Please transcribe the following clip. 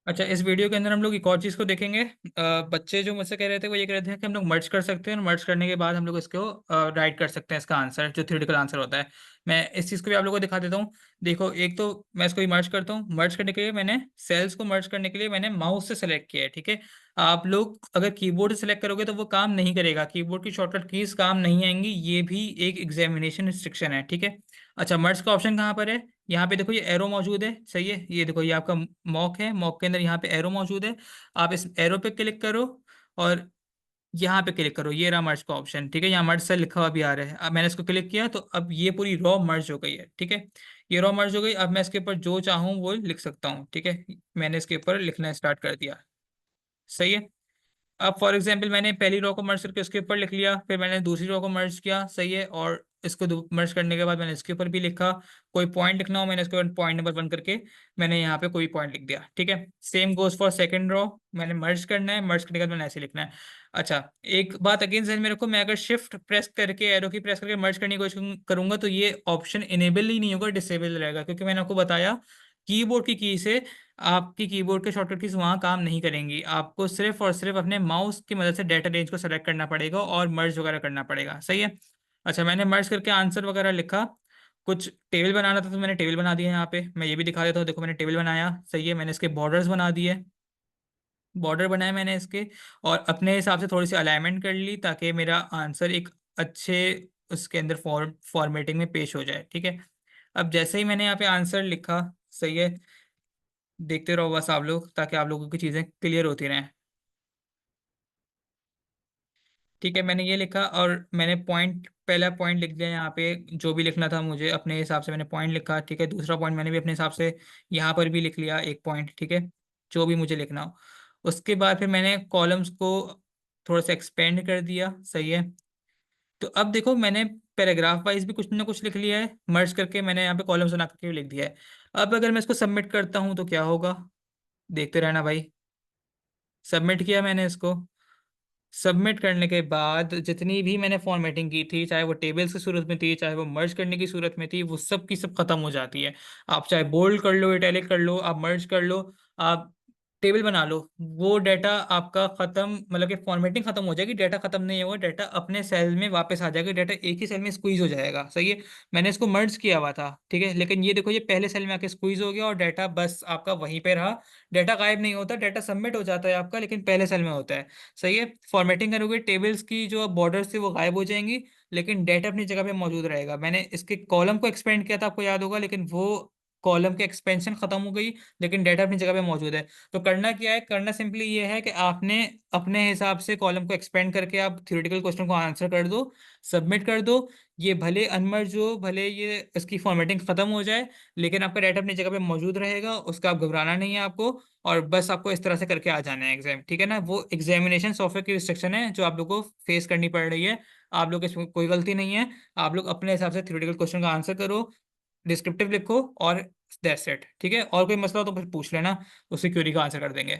अच्छा, इस वीडियो के अंदर हम लोग एक और चीज़ को देखेंगे। बच्चे जो मुझसे कह रहे थे वो ये कह रहे थे कि हम लोग मर्ज कर सकते हैं और मर्ज करने के बाद हम लोग इसको राइट कर सकते हैं, इसका आंसर जो थ्योरेटिकल आंसर होता है। मैं इस चीज़ को भी आप लोगों को दिखा देता हूँ। देखो, एक तो मैं इसको मर्ज करता हूँ। मर्ज करने के लिए मैंने सेल्स को मर्ज करने के लिए मैंने माउस से सेलेक्ट किया है, ठीक है। आप लोग अगर कीबोर्ड से सेलेक्ट करोगे तो वो काम नहीं करेगा, कीबोर्ड की शॉर्टकट कीज काम नहीं आएंगी। ये भी एक एग्जामिनेशन रिस्ट्रिक्शन है, ठीक है। अच्छा, मर्ज का ऑप्शन कहाँ पर है? यहाँ पे देखो, ये एरो मौजूद है, सही है। ये देखो, ये आपका मॉक है, मॉक के अंदर यहाँ पे एरो मौजूद है। आप इस एरो पे क्लिक करो और यहाँ पे क्लिक करो। ये रहा मर्ज का ऑप्शन, ठीक है। यहाँ मर्ज से लिखा हुआ भी आ रहा है। अब मैंने इसको क्लिक किया तो अब ये पूरी रॉ मर्ज हो गई है, ठीक है। ये रॉ मर्ज हो गई। अब मैं इसके ऊपर जो चाहूँ वो लिख सकता हूँ, ठीक है। मैंने इसके ऊपर लिखना स्टार्ट कर दिया, सही है। अब फॉर एग्जाम्पल मैंने पहली रो को मर्ज करके उसके ऊपर लिख लिया, फिर मैंने दूसरी रो को मर्ज किया, सही है। और इसको मर्ज करने के बाद मैंने इसके ऊपर भी लिखा। कोई पॉइंट लिखना हो, मैंने इसके ऊपर पॉइंट नंबर 1 करके मैंने यहाँ पे कोई पॉइंट लिख दिया, ठीक है। Same goes for second row. मैंने मर्ज करना है, मर्ज करने के बाद मैंने ऐसे लिखना है। अच्छा, एक बात अगेन ध्यान में रखो, मैं अगर शिफ्ट प्रेस करके एरो की प्रेस करके मर्ज करने की कोशिश करूंगा तो ये ऑप्शन इनेबल ही नहीं होगा, डिसेबल रहेगा, क्योंकि मैंने आपको बताया कीबोर्ड की से आपकी कीबोर्ड के शॉर्टकट कीज वहाँ काम नहीं करेंगी। आपको सिर्फ और सिर्फ अपने माउस की मदद से डाटा रेंज को सेलेक्ट करना पड़ेगा और मर्ज वगैरह करना पड़ेगा, सही है। अच्छा, मैंने मर्ज करके आंसर वगैरह लिखा। कुछ टेबल बनाना था तो मैंने टेबल बना दिया। यहाँ पे मैं ये भी दिखा देता हूँ, देखो मैंने टेबल बनाया, सही है। मैंने इसके बॉर्डर्स बना दिए, बॉर्डर बनाए मैंने इसके, और अपने हिसाब से थोड़ी सी अलाइनमेंट कर ली ताकि मेरा आंसर एक अच्छे उसके अंदर फॉर्मेटिंग में पेश हो जाए, ठीक है। अब जैसे ही मैंने यहाँ पे आंसर लिखा, सही है, देखते रहो बस आप लोग, ताकि आप लोगों की चीज़ें क्लियर होती रहें। ठीक है, मैंने ये लिखा और मैंने पॉइंट, पहला पॉइंट लिख दिया यहाँ पे, जो भी लिखना था मुझे अपने हिसाब से मैंने पॉइंट लिखा, ठीक है। दूसरा पॉइंट मैंने भी अपने हिसाब से यहाँ पर भी लिख लिया, एक पॉइंट, ठीक है, जो भी मुझे लिखना हो। उसके बाद फिर मैंने कॉलम्स को थोड़ा सा एक्सपेंड कर दिया, सही है। तो अब देखो, मैंने पैराग्राफ वाइज भी कुछ ना कुछ लिख लिया है, मर्ज करके मैंने यहाँ पे कॉलम्स बना करके भी लिख दिया है। अब अगर मैं इसको सबमिट करता हूँ तो क्या होगा, देखते रहना भाई। सबमिट किया मैंने इसको। सबमिट करने के बाद जितनी भी मैंने फॉर्मेटिंग की थी, चाहे वो टेबल्स की सूरत में थी, चाहे वो मर्ज करने की सूरत में थी, वो सब की सब खत्म हो जाती है। आप चाहे बोल्ड कर लो, इटैलिक कर लो, आप मर्ज कर लो, आप टेबल बना लो, वो डाटा आपका खत्म, मतलब कि फॉर्मेटिंग खत्म हो जाएगी, डाटा खत्म नहीं होगा, डाटा अपने सेल में वापस आ जाएगा, डाटा एक ही सेल में स्क्वीज हो जाएगा, सही है। मैंने इसको मर्ज किया हुआ था, ठीक है, लेकिन ये देखो, ये पहले सेल में आके स्क्वीज हो गया और डाटा बस आपका वहीं पे रहा। डाटा गायब नहीं होता, डाटा सबमिट हो जाता है आपका, लेकिन पहले सेल में होता है, सही है। फॉर्मेटिंग करोगे, टेबल्स की जो बॉर्डर्स थी वो गायब हो जाएंगी, लेकिन डेटा अपनी जगह पे मौजूद रहेगा। मैंने इसके कॉलम को एक्सपेंड किया था, आपको याद होगा, लेकिन वो कॉलम की एक्सपेंशन खत्म हो गई, लेकिन डेटा अपनी जगह पे मौजूद है। तो करना क्या है, करना सिंपली ये है कि आपने अपने हिसाब से कॉलम को एक्सपेंड करके आप थ्योरेटिकल क्वेश्चन को आंसर कर दो, सबमिट कर दो। ये भले अनमर्ज हो, भले ये इसकी फॉर्मेटिंग खत्म हो जाए, लेकिन आपका डाटा अपनी जगह पे मौजूद रहेगा, उसका आप घबराना नहीं है आपको। और बस आपको इस तरह से करके आ जाना है एग्जाम, ठीक है ना। वो एग्जामिनेशन सॉफ्टवेयर की रिस्ट्रिक्शन है जो आप लोगों को फेस करनी पड़ रही है। आप लोग इसमें कोई गलती नहीं है। आप लोग अपने हिसाब से थ्योरेटिकल क्वेश्चन का आंसर करो, डिस्क्रिप्टिव लिखो, और दैट्स इट, ठीक है। और कोई मसला हो तो फिर पूछ लेना, उससे क्वेरी का आंसर कर देंगे।